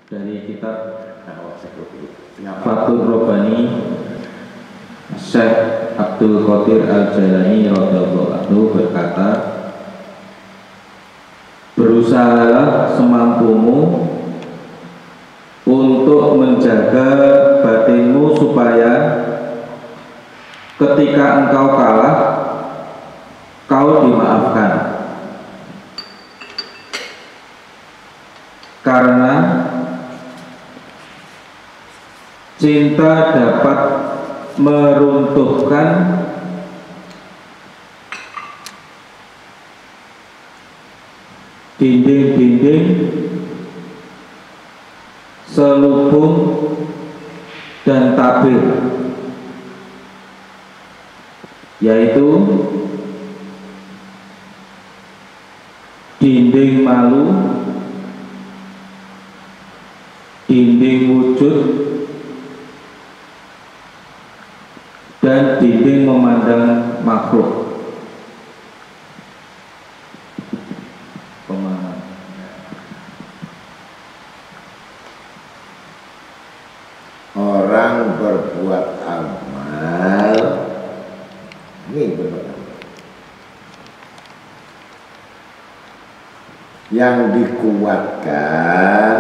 dari kitab Fathur Rabbani Syekh Abdul Qadir Al-Jailani radhiyallahu anhu berkata, berusahalah semampumu untuk menjaga batinmu supaya ketika engkau kalah, kau dimaafkan. Karena cinta dapat meruntuhkan dinding-dinding selubung dan tabir, yaitu dinding malu, dinding wujud, dan dinding memandang makhluk. Orang berbuat amal ini benar, yang dikuatkan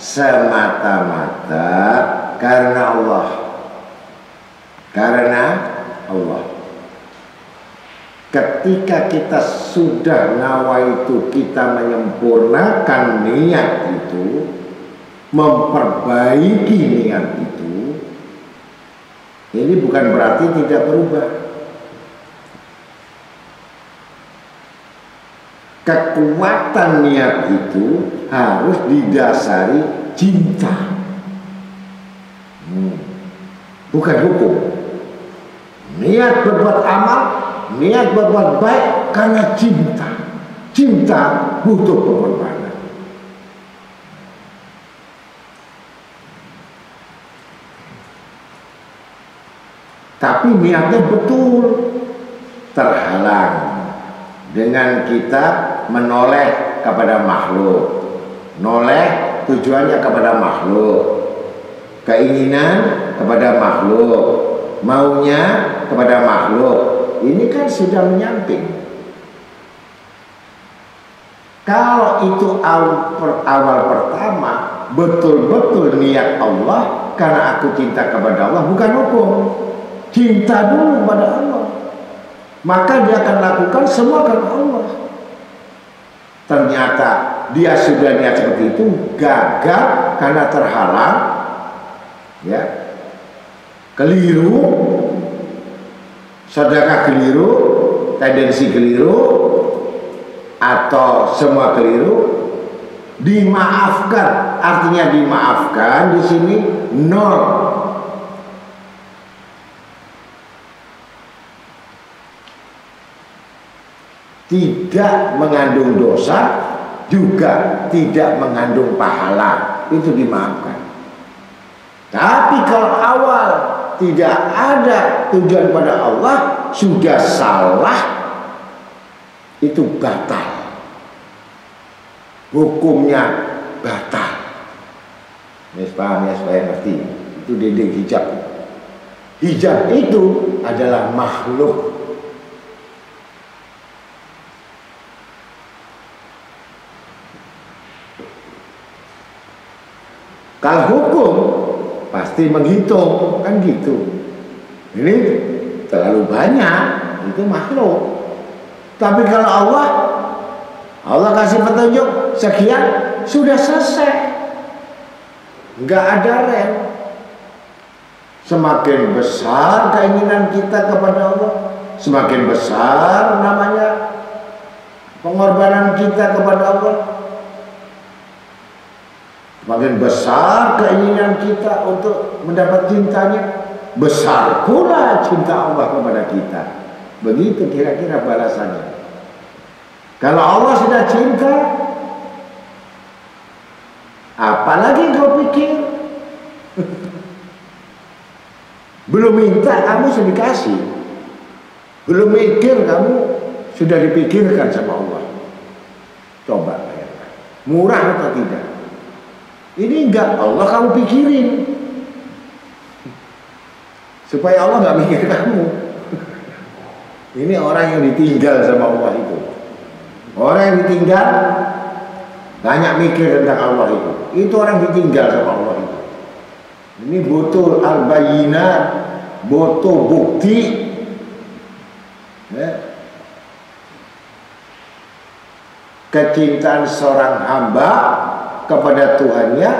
semata-mata karena Allah. Ketika kita sudah nawaitu, kita menyempurnakan niat itu, memperbaiki niat itu, ini bukan berarti tidak berubah. Kekuatan niat itu harus didasari cinta, bukan hukum. Niat berbuat amal, niat berbuat baik karena cinta. Cinta butuh pengorbanan. Tapi niatnya betul, terhalang dengan kita menoleh kepada makhluk. Noleh tujuannya kepada makhluk, keinginan kepada makhluk, maunya kepada makhluk. Ini kan sudah menyamping. Kalau itu awal pertama betul-betul niat Allah, karena aku cinta kepada Allah, bukan hukum. Cinta dulu pada Allah, maka dia akan lakukan semua karena Allah. Ternyata dia sudah niat seperti itu, gagal karena terhalang, ya, keliru, sedekah keliru, tendensi keliru, atau semua keliru, dimaafkan. Artinya dimaafkan di sini nol. Tidak mengandung dosa, juga tidak mengandung pahala, itu dimaafkan. Tapi kalau awal tidak ada tujuan pada Allah, sudah salah, itu batal, hukumnya batal. Ini paham ya, supaya ngerti. Itu dinding hijab. Hijab itu adalah makhluk. Kalau hukum pasti menghitung, kan gitu. Ini terlalu banyak, itu makhluk. Tapi kalau Allah kasih petunjuk sekian, sudah selesai. Enggak ada rem. Semakin besar keinginan kita kepada Allah, semakin besar namanya pengorbanan kita kepada Allah. Semakin besar keinginan kita untuk mendapat cintanya, besar pula cinta Allah kepada kita. Begitu kira-kira balasannya. Kalau Allah sudah cinta, apalagi kau pikir? Belum minta kamu sudah dikasih, belum mikir kamu sudah dipikirkan sama Allah. Coba bayangkan, murah atau tidak? Ini enggak, Allah kamu pikirin supaya Allah nggak mikir kamu. Ini orang yang ditinggal sama Allah itu. Orang yang ditinggal banyak mikir tentang Allah itu. Itu orang ditinggal sama Allah itu. Ini butuh al-bayyinat, butuh bukti. Kecintaan seorang hamba kepada Tuhannya,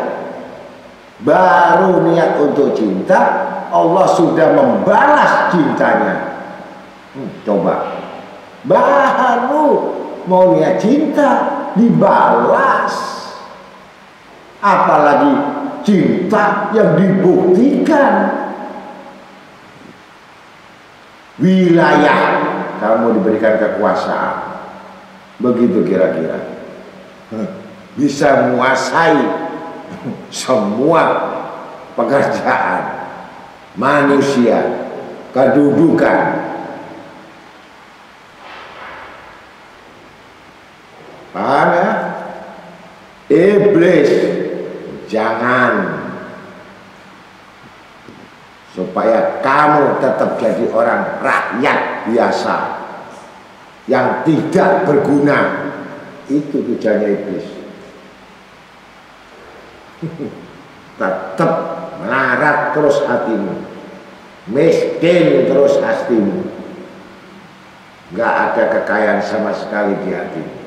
baru niat untuk cinta, Allah sudah membalas cintanya. Coba, baru mau niat cinta dibalas, apalagi cinta yang dibuktikan. Wilayah kamu diberikan kekuasaan, begitu kira-kira, bisa menguasai semua pekerjaan manusia, kedudukan. Paham ya? Iblis, jangan, supaya kamu tetap jadi orang rakyat biasa yang tidak berguna. Itu tujuannya iblis. Tetap melarat terus hatimu, miskin terus hatimu, nggak ada kekayaan sama sekali di hatimu.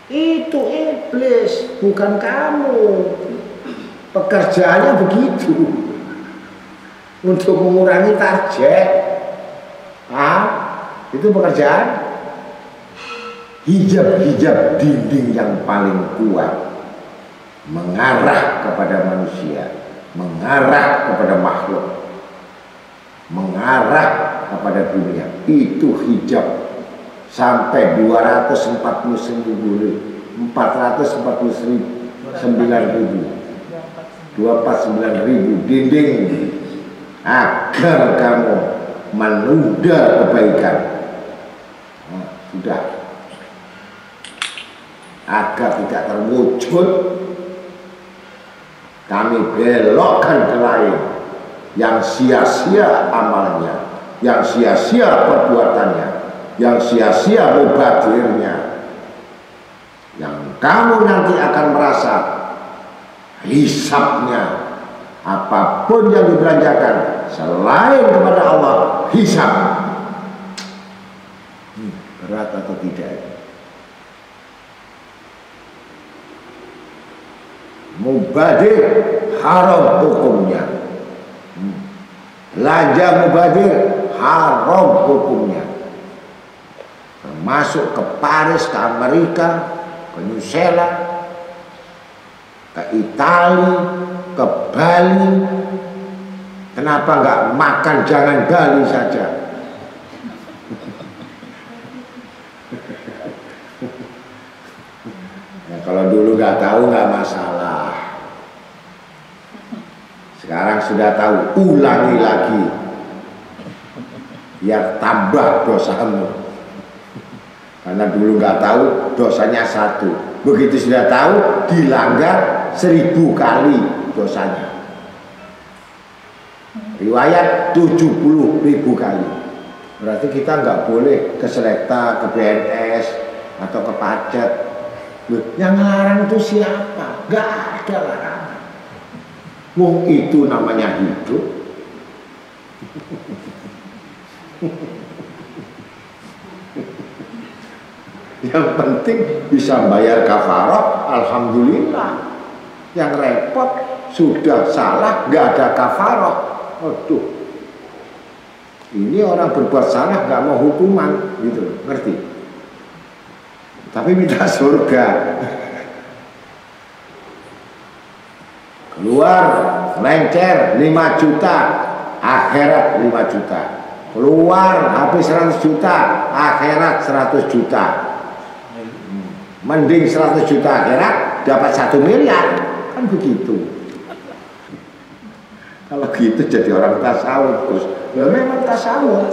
Itu iblis, bukan kamu. Pekerjaannya begitu, untuk mengurangi target. Itu pekerjaan. Hijab-hijab dinding yang paling kuat, mengarah kepada manusia, mengarah kepada makhluk, mengarah kepada dunia. Itu hijab sampai 249.000 dinding, agar kamu menunda kebaikan. Sudah, agar tidak terwujud, kami belokkan ke lain, yang sia-sia amalnya, yang sia-sia perbuatannya, yang sia-sia mubadirnya, yang kamu nanti akan merasa hisabnya, apapun yang dibelanjakan selain kepada Allah, hisab. Berat atau tidak? Mubadir haram hukumnya. Belanja mubadir haram hukumnya. Termasuk ke Paris, ke Amerika, ke New Zealand, ke Italia, ke Bali. Kenapa nggak makan jangan Bali saja? Ya, kalau dulu nggak tahu nggak masalah. Sekarang sudah tahu, ulangi lagi, biar tambah dosamu. Karena dulu nggak tahu, dosanya 1. Begitu sudah tahu, dilanggar 1000 kali dosanya. Riwayat 70.000 kali. Berarti kita nggak boleh ke Selekta, ke BNS, atau ke pajak. Yang larang itu siapa? Nggak ada larangan. Wong itu namanya hidup. Yang penting bisa bayar kafarah, alhamdulillah. Yang repot sudah salah, nggak ada kafarah. Aduh, ini orang berbuat salah nggak mau hukuman, gitu, ngerti? Tapi minta surga. Keluar lencer 5 juta, akhirat 5 juta. Keluar habis 100 juta, akhirat 100 juta. Mending 100 juta akhirat dapat 1 miliar, kan begitu. Kalau gitu jadi orang tasawuf, Gus. Ya memang tasawuf.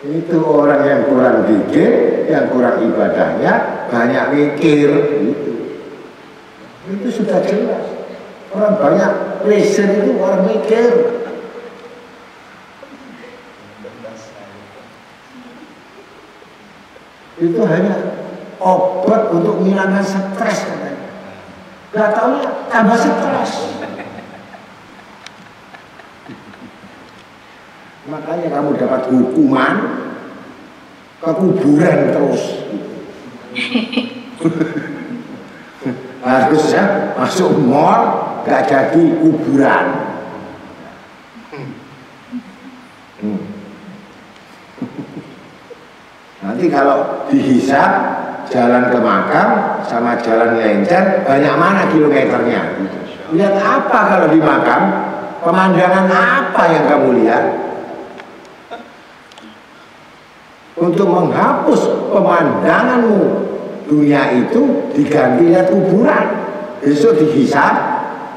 Itu orang yang kurang pikir, yang kurang ibadahnya, banyak mikir. Itu sudah jelas. Orang banyak leser itu orang mikir. Itu hanya obat untuk menghilangkan stres katanya. Gak taunya tambah stres. Makanya kamu dapat hukuman ke kuburan terus. Harusnya masuk mall gak jadi kuburan. Nanti kalau dihisap jalan ke makam sama jalan lencer banyak mana kilometernya? Lihat apa kalau di makam? Pemandangan apa yang kamu lihat? Untuk menghapus pemandanganmu dunia itu diganti lihat kuburan. Besok dihisap,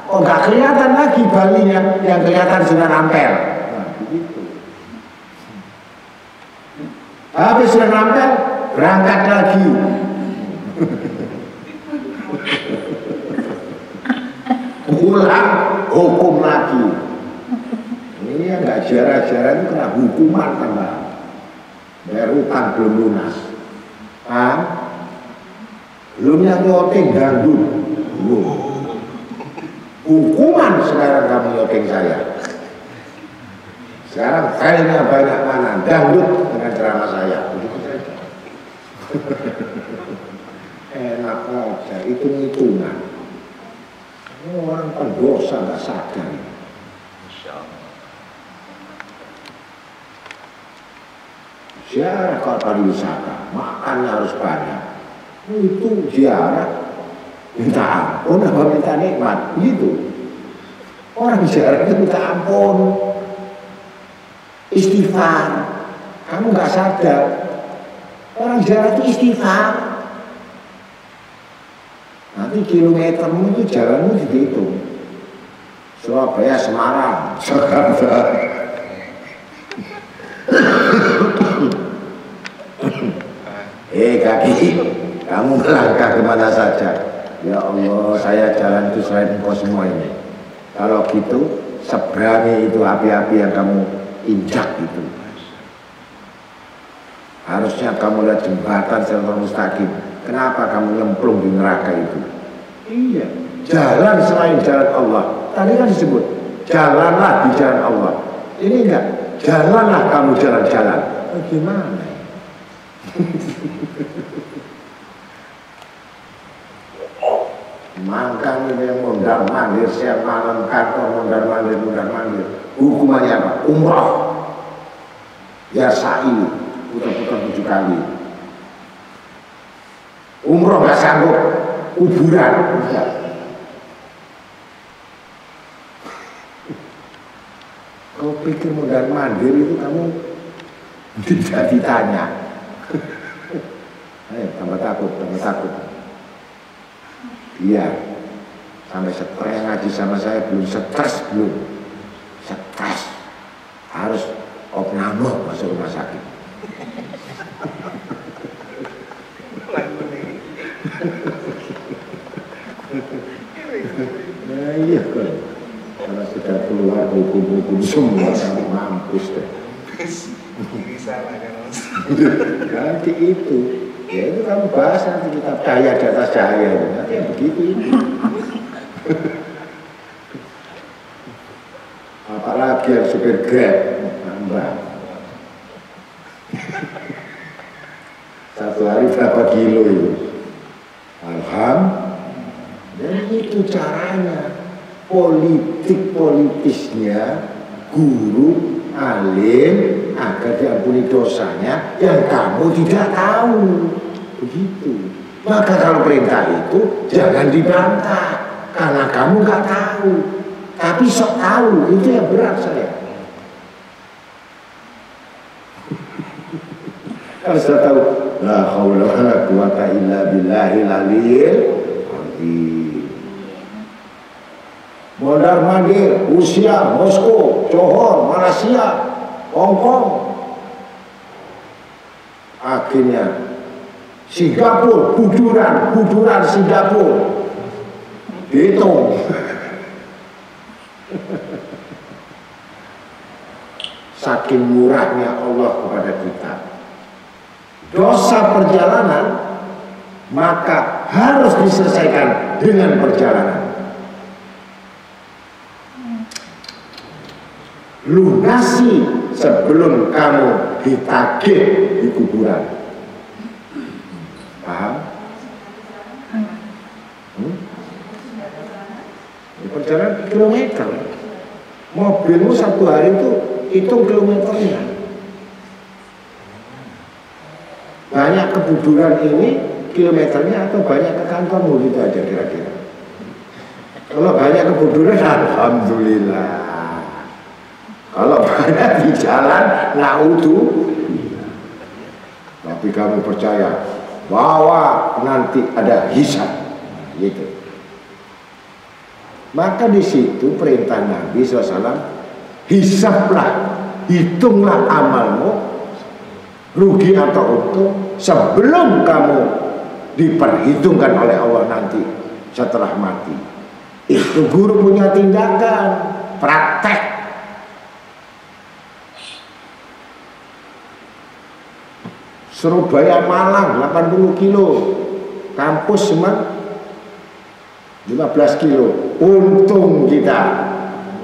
oh nggak kelihatan lagi Balinya, yang kelihatan sudah nampel. Nah, begitu. Habis sudah nampel, berangkat lagi. Pulang, hukum lagi. Ini yang nggak jarang-jarang itu kena hukuman tambah. Bayar utang belum lunas. Belum yang nyoteng gandum. Hukuman sekarang kamu nyoteng saya. Sekarang filenya banyak mana, dangdut dengan ceramah saya. Enak aja, hitung-hitungan. Orang pendosa nggak sadar. Ziarah kalau pariwisata, makannya harus banyak. Itu ziarah, minta ampun apa minta nikmat, gitu. Orang ziarah itu minta ampun, istighfar. Kamu nggak sadar, orang ziarah itu istighfar. Nanti kilometermu itu jalanmu dihitung. Surabaya, Semarang, Jakarta. Kaki, kamu melangkah kemana saja. Ya Allah, saya jalan itu selain engkau semua ini. Kalau gitu, seberani itu api-api yang kamu injak itu. Harusnya kamu lihat jembatan Siratal Mustaqim. Kenapa kamu nyemplung di neraka itu? Iya, jalan selain jalan Allah. Tadi kan disebut, jalanlah di jalan Allah. Ini enggak, jalanlah kamu jalan-jalan. Gimana? Mangkang ini yang mondar-mandir, siap malam kantor mondar-mandir. Hukumannya apa? Umrah. Ya sa'i, putar-putar 7 kali. Umrah gak sanggup, kuburan. Kau pikir mondar-mandir itu kamu tidak ditanya. Tambah takut. Iya, sampai stres ngaji sama saya belum stres. Harus opname masuk rumah sakit. Nah iya kan, karena sudah keluar hukum-hukum semua kamu mampus deh. Nanti itu. Ya itu kamu bahas nanti kita cahaya di atas cahaya itu. Nanti yang begitu ini. Apalagi yang supir Grab nambah. Satu hari berapa kilo itu? Alhamdulillah. Dan itu caranya. Politisnya guru alim agar diampuni dosanya yang kamu tidak tahu. Begitu. Maka kalau perintah itu jangan dibantah karena kamu nggak tahu. Tapi sok tahu itu yang berat saya. Kalau sudah tahu, la haula wala quwata illa billahil aliyil azim. Mondar-mandir, Rusia, Moskow, Johor, Malaysia, Hong Kong. Akhirnya Singapura, kuburan Singapura dihitung. Saking murahnya Allah kepada kita. Dosa perjalanan maka harus diselesaikan dengan perjalanan. Lunasi sebelum kamu ditagih di kuburan. Paham? Perjalanan kilometer. Mobilmu satu hari itu hitung kilometernya. Banyak kebuburan ini kilometernya atau banyak ke kantormu gitu aja kira-kira. Kalau banyak kebuburan, alhamdulillah. Kalau banyak di jalan, na'udhu. Tapi kamu percaya bahwa nanti ada hisab, gitu. Maka di situ perintah Nabi SAW, hisablah, hitunglah amalmu, rugi atau untung, sebelum kamu diperhitungkan oleh Allah nanti setelah mati. Itu guru punya tindakan, praktek. Surabaya Malang 80 kilo, kampus cuma 15 kilo, untung kita.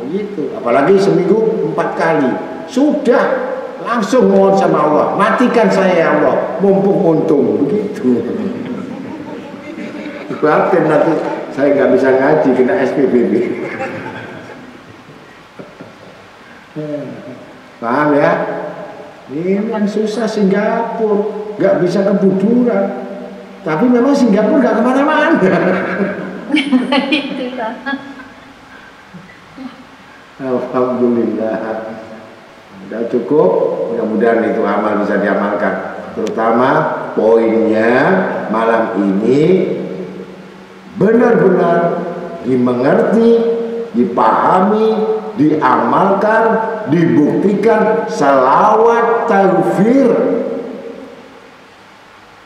Begitu, apalagi seminggu 4 kali. Sudah, langsung mohon sama Allah, matikan saya ya Allah, mumpung untung. Begitu. Batin nanti saya nggak bisa ngaji, kena SPBB. Paham ya? Ini yang susah Singapura, nggak bisa kebuduran. Tapi memang Singapura nggak kemana-mana. Itulah. Alhamdulillah. Sudah cukup, mudah-mudahan itu amal bisa diamalkan. Terutama poinnya malam ini benar-benar dimengerti, dipahami, diamalkan, dibuktikan. Salawat taghfir,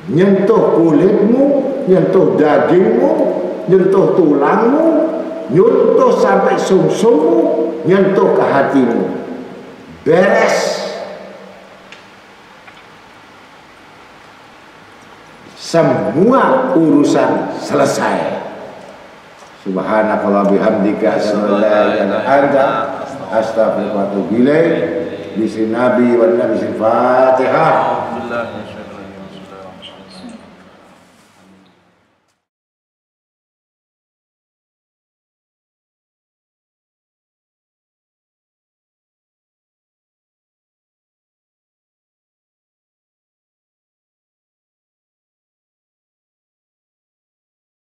nyentuh kulitmu, nyentuh dagingmu, nyentuh tulangmu, nyentuh sampai sumsummu, nyentuh ke hatimu. Beres. Semua urusan selesai. Subhanakallah bihamdika asyhadu an la ilaha illa anta astaghfiruka wa atubu ilaik. Bismillahirrahmanirrahim. Fatihah.